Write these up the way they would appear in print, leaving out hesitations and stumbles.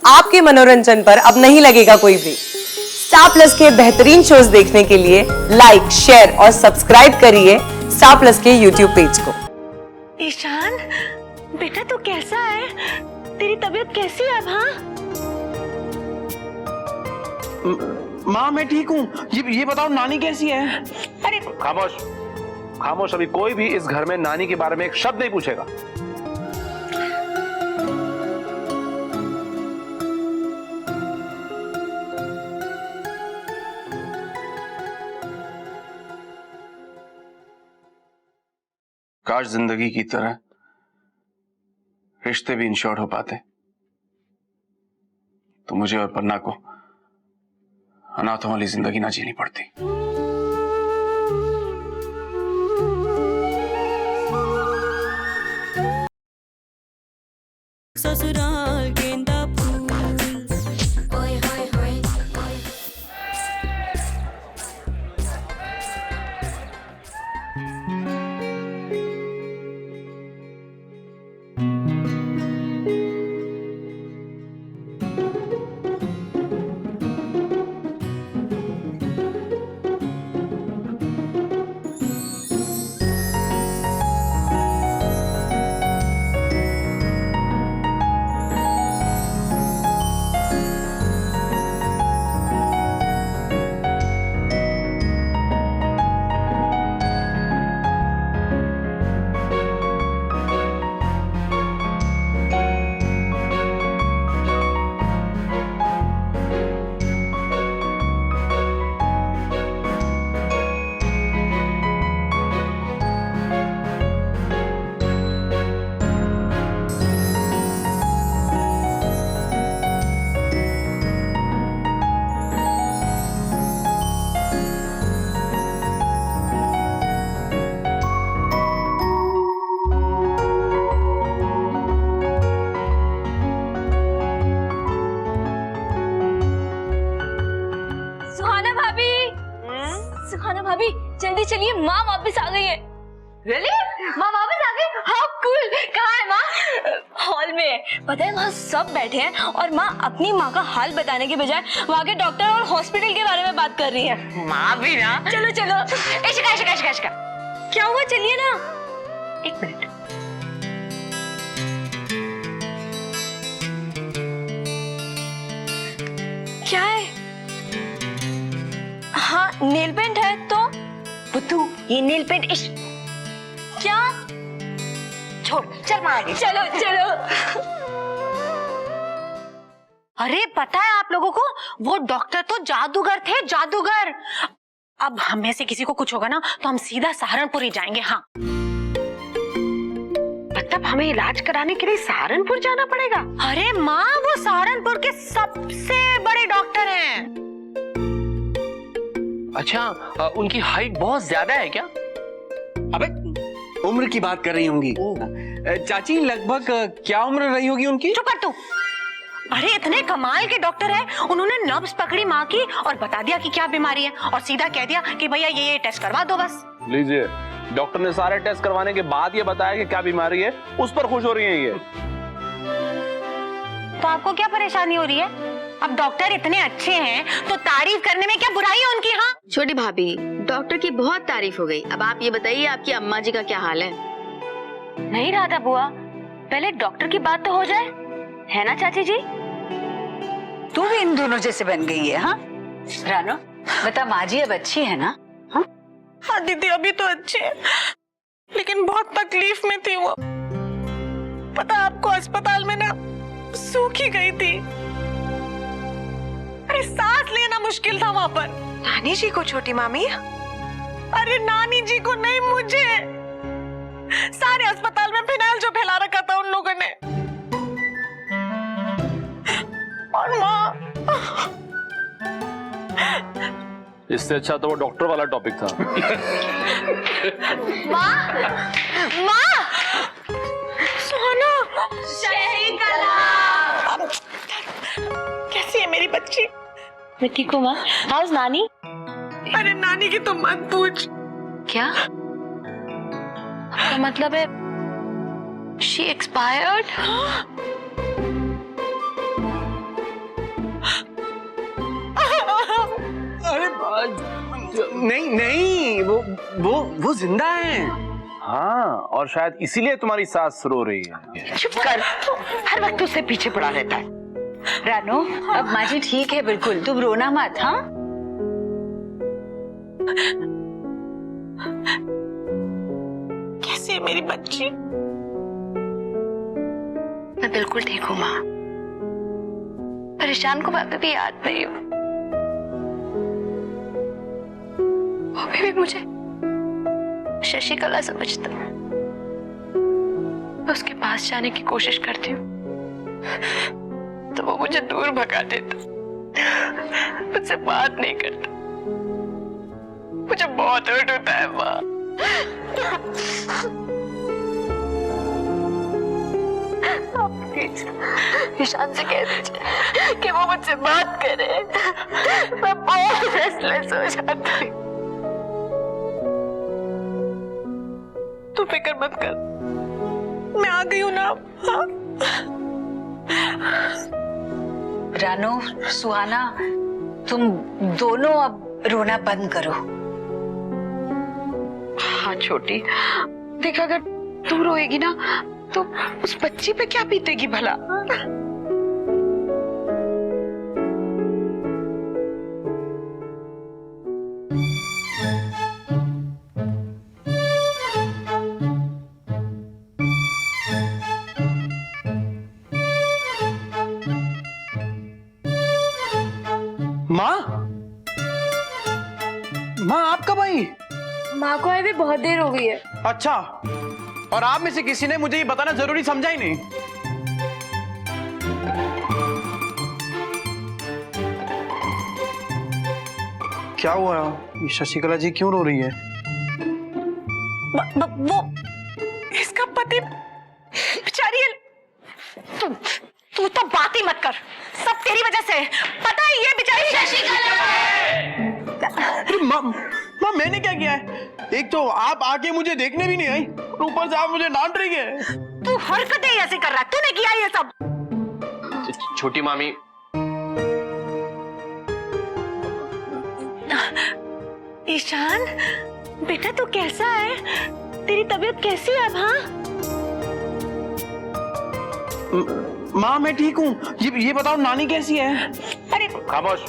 आपके मनोरंजन पर अब नहीं लगेगा कोई ब्रेक। स्टार प्लस के बेहतरीन शोज देखने के लिए लाइक, शेयर और सब्सक्राइब करिए स्टार प्लस के यूट्यूब पेज को। ईशान, बेटा तू कैसा है? तेरी तबीयत कैसी है अब? हाँ माँ मैं ठीक हूँ। ये बताओ नानी कैसी है? अरे खामोश खामोश, अभी कोई भी इस घर में नानी के बारे में एक शब्द नहीं पूछेगा। काश जिंदगी की तरह रिश्ते भी इंश्योर्ड हो पाते तो मुझे और पन्ना को अनाथों वाली जिंदगी ना जीनी पड़ती। ससुराल गेंदा फूल ओए होए होए सुहाना भाभी जल्दी चलिए, माँ वापस आ गई है। रियली? माँ वापस आ गई? How cool! कहाँ है माँ? हॉल में है। पता है वहाँ सब बैठे हैं और माँ अपनी माँ का हाल बताने के बजाय वहाँ के डॉक्टर और हॉस्पिटल के बारे में बात कर रही है। माँ भी ना। चलो चलो। इशिका इशिका इशिका इशिका। क्या हुआ, चलिए ना। एक मिनट। क्या है? हाँ नेल पेंट है तो। बुद्धू ये नील पेंट क्या? छोड़, चल माँ आगे। चलो चलो। अरे पता है आप लोगों को, वो डॉक्टर तो जादूगर थे, जादूगर। अब हम में से किसी को कुछ होगा ना तो हम सीधा सहारनपुर ही जाएंगे। हाँ मतलब हमें इलाज कराने के लिए सहारनपुर जाना पड़ेगा? अरे माँ वो सहारनपुर के सबसे बड़े डॉक्टर हैं। अच्छा उनकी हाइट बहुत ज्यादा है क्या? अबे उम्र की बात कर रही होंगी। चाची लगभग क्या उम्र रही होगी उनकी? चुप कर तू। अरे इतने कमाल के डॉक्टर हैं, उन्होंने नब्ज पकड़ी माँ की और बता दिया कि क्या बीमारी है और सीधा कह दिया कि भैया ये टेस्ट करवा दो बस। लीजिए, डॉक्टर ने सारे टेस्ट करवाने के बाद ये बताया कि क्या बीमारी है, उस पर खुश हो रही हैं ये। तो आपको क्या परेशानी हो रही है? अब डॉक्टर इतने अच्छे हैं तो तारीफ करने में क्या बुराई है उनकी? हाँ छोटी भाभी, डॉक्टर की बहुत तारीफ हो गई। अब आप ये बताइए आपकी अम्मा जी का क्या हाल है? नहीं राधा बुआ, पहले डॉक्टर की बात तो हो जाए, है ना चाची जी? तू भी इन दोनों जैसे बन गई है। हाँ रानो बता, माँ जी अब अच्छी है ना? हाँ हाँ दीदी अभी तो अच्छी है, लेकिन बहुत तकलीफ में थी वो। पता आपको अस्पताल में ना सूखी गई थी। अरे सांस लेना मुश्किल था वहाँ पर। नानी जी को छोटी मामी? अरे नानी जी को नहीं, मुझे। सारे अस्पताल में फिनाइल जो फैला रखा था उन लोगों ने। और माँ, इससे अच्छा तो वो डॉक्टर वाला टॉपिक था। माँ, माँ, सोना, कैसी है मेरी बच्ची? मैं ठीक हूँ माँ। हाउस नानी? अरे नानी की तो मत पूछ। क्या? आपका मतलब है शी एक्सपायर्ड? नहीं नहीं, वो जिंदा है। हाँ, और शायद इसीलिए तुम्हारी सास रो रही है। चुप कर, हर वक्त उससे पीछे पड़ा रहता है। रानो, अब माँ जी ठीक है बिल्कुल, तुम रोना मत। हाँ, कैसी है मेरी बच्ची? मैं बिल्कुल ठीक हूँ माँ। परेशान को मैं अभी भी याद नहीं हूँ। वो भी मुझे शशिकला समझता। मैं उसके पास जाने की कोशिश करती हूँ तो वो मुझे दूर भगा देता, मुझसे बात नहीं करता। मुझे बहुत हर्ट होता है माँ। ईशान से कह दीजिए कि वो मुझसे बात करे। मैं बहुत रेस्टलेस हो जाती हूँ। तू फिक्र मत कर, मैं आ गई हूँ ना। हाँ? रानो, सुहाना, तुम दोनों अब रोना बंद करो। हाँ छोटी, देख अगर तू रोएगी ना तो उस बच्ची पे क्या बीतेगी भला। माँ आप कब आई? माँ को आए भी बहुत देर हो गई है। अच्छा, और आप में से किसी ने मुझे ये बताना जरूरी समझा ही नहीं। क्या हुआ? ये शशिकला जी क्यों रो रही है? वो इसका पति बेचारी। तू तो बात ही मत कर, सब तेरी वजह से। पता है ये बेचारी शशिकला। माँ मैंने क्या किया है? एक तो आप आके मुझे देखने भी नहीं आई, ऊपर से आप मुझे डांट रही है। तू हरकतें ऐसे कर रहा है, तूने किया ये सब। छोटी मामी, ईशान बेटा तू कैसा है? तेरी तबीयत कैसी है अब? हाँ माँ मैं ठीक हूँ। ये बताओ नानी कैसी है? अरे खामोश,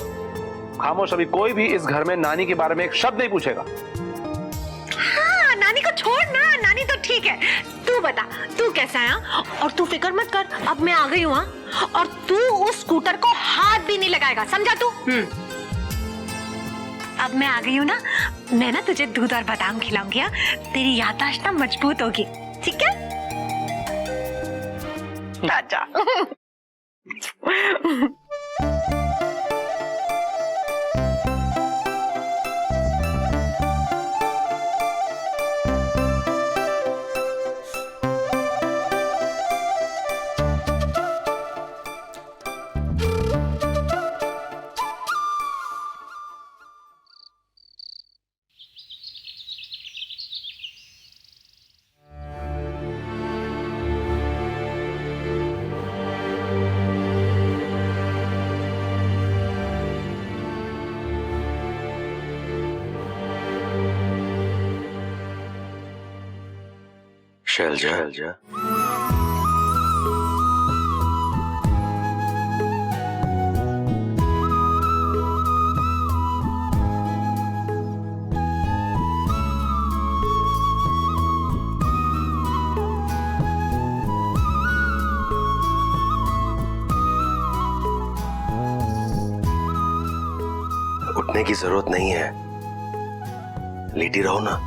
खामोश। अभी कोई भी इस घर में नानी के बारे में एक शब्द नहीं पूछेगा। हाँ, नानी को छोड़ ना, नानी तो ठीक है। तू बता तू कैसा है? और तू फिक्र मत कर, अब मैं आ गई हूँ। और तू उस स्कूटर को हाथ भी नहीं लगाएगा, समझा तू? अब मैं आ गई हूँ ना, मैं ना तुझे दूध और बादाम खिलाऊंगी। हाँ? तेरी याददाश्त ना मजबूत होगी, ठीक है? आजा। शैलजा, उठने की जरूरत नहीं है, लेटी रहो ना।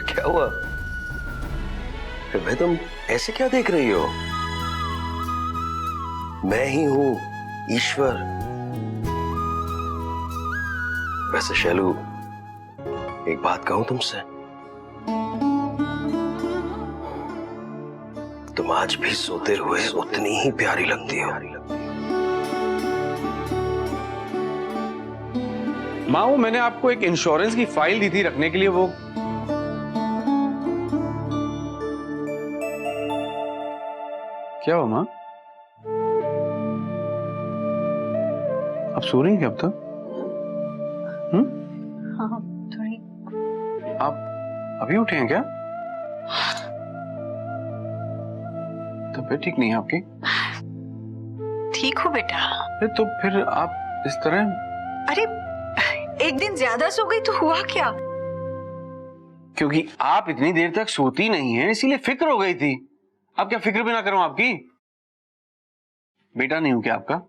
क्या हुआ भाई, तुम ऐसे क्या देख रही हो? मैं ही हूं ईश्वर। वैसे शैलू, एक बात कहूं तुमसे, तुम आज भी सोते हुए उतनी ही प्यारी लगती हो। माँ, वो मैंने आपको एक इंश्योरेंस की फाइल दी थी रखने के लिए, वो क्या हुआ माँ? आप सो रही हैं क्या अब तक? अभी उठे हैं क्या? तबीयत ठीक नहीं है आपकी? ठीक हो बेटा? अरे तो फिर आप इस तरह? अरे एक दिन ज्यादा सो गई तो हुआ क्या? क्योंकि आप इतनी देर तक सोती नहीं है इसीलिए फिक्र हो गई थी। अब क्या फिक्र भी ना करूं आपकी? बेटा नहीं हूं क्या आपका?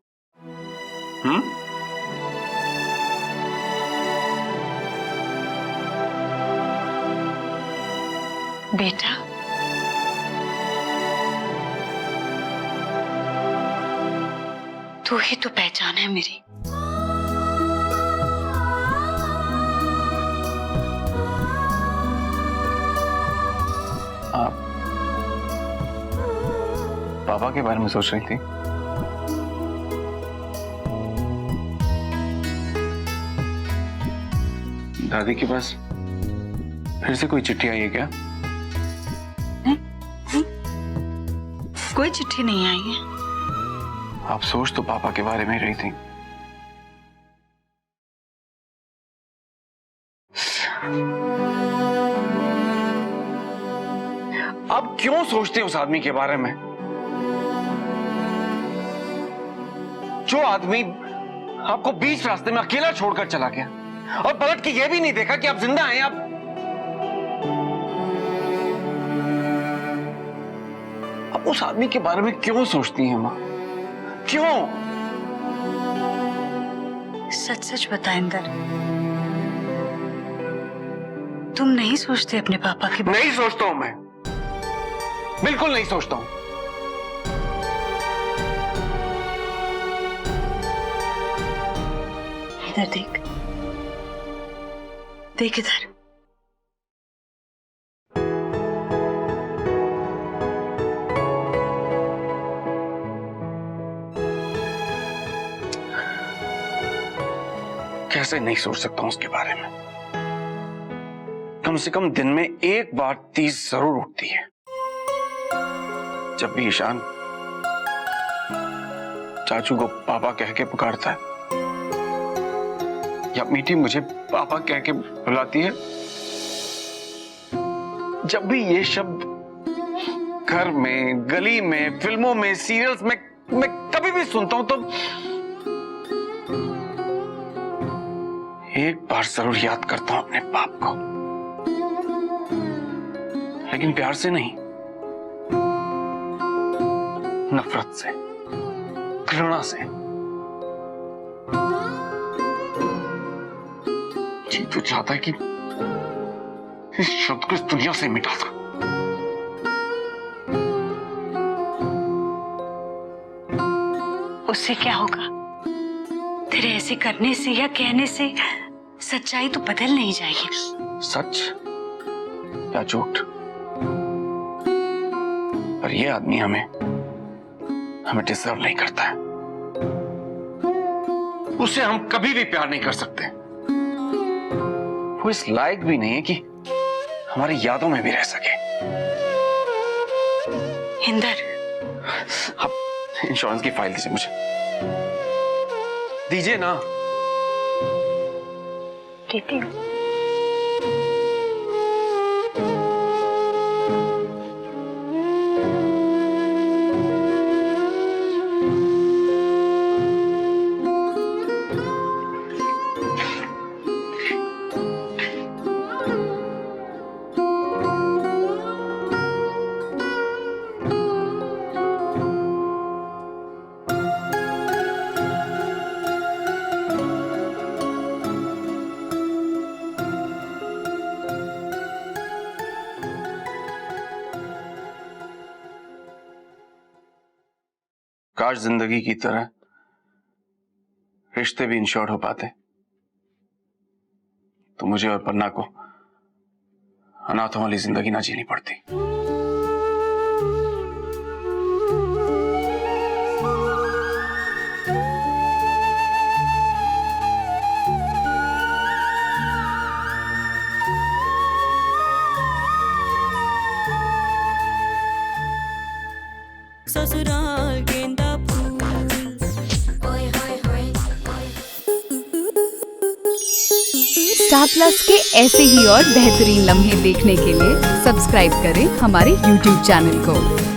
बेटा तू ही तो पहचान है मेरी। आप पापा के बारे में सोच रही थी? दादी के पास फिर से कोई चिट्ठी आई है क्या? कोई चिट्ठी नहीं आई है। आप सोच तो पापा के बारे में रही थी। आप क्यों सोचते हैं उस आदमी के बारे में? जो आदमी आपको बीच रास्ते में अकेला छोड़कर चला गया और पलट के यह भी नहीं देखा कि आप जिंदा हैं। आप उस आदमी के बारे में क्यों सोचती हैं मां? क्यों? सच सच बता इंदर, तुम नहीं सोचते अपने पापा के बारे में? नहीं सोचता हूं मैं, बिल्कुल नहीं सोचता हूं। इधर देख, देख इधर। कैसे नहीं सोच सकता हूं उसके बारे में? कम से कम दिन में एक बार तीस जरूर उठती है। जब भी ईशान चाचू को पापा कह के पुकारता है या मीठी मुझे पापा कह के बुलाती है, जब भी ये शब्द घर में, गली में, फिल्मों में, सीरियल्स में मैं कभी भी सुनता हूं तो एक बार जरूर याद करता हूं अपने बाप को, लेकिन प्यार से नहीं, नफरत से, घृणा से। जी तो चाहता है कि इस शब्द को इस दुनिया से मिटा दो। उससे क्या होगा? तेरे ऐसे करने से या कहने से सच्चाई तो बदल नहीं जाएगी। सच या झूठ, पर यह आदमी हमें डिजर्व नहीं करता है। उससे हम कभी भी प्यार नहीं कर सकते। वो इस लायक भी नहीं है कि हमारी यादों में भी रह सके। इंदर, अब इंश्योरेंस की फाइल दीजिए मुझे, दीजिए ना। देती हूँ। काश जिंदगी की तरह रिश्ते भी इंश्योर्ड हो पाते तो मुझे और पन्ना को अनाथों वाली जिंदगी ना जीनी पड़ती। ससुराल गेंदा फूल, ओए होए होए। स्टार प्लस के ऐसे ही और बेहतरीन लम्हे देखने के लिए सब्सक्राइब करें हमारे YouTube चैनल को।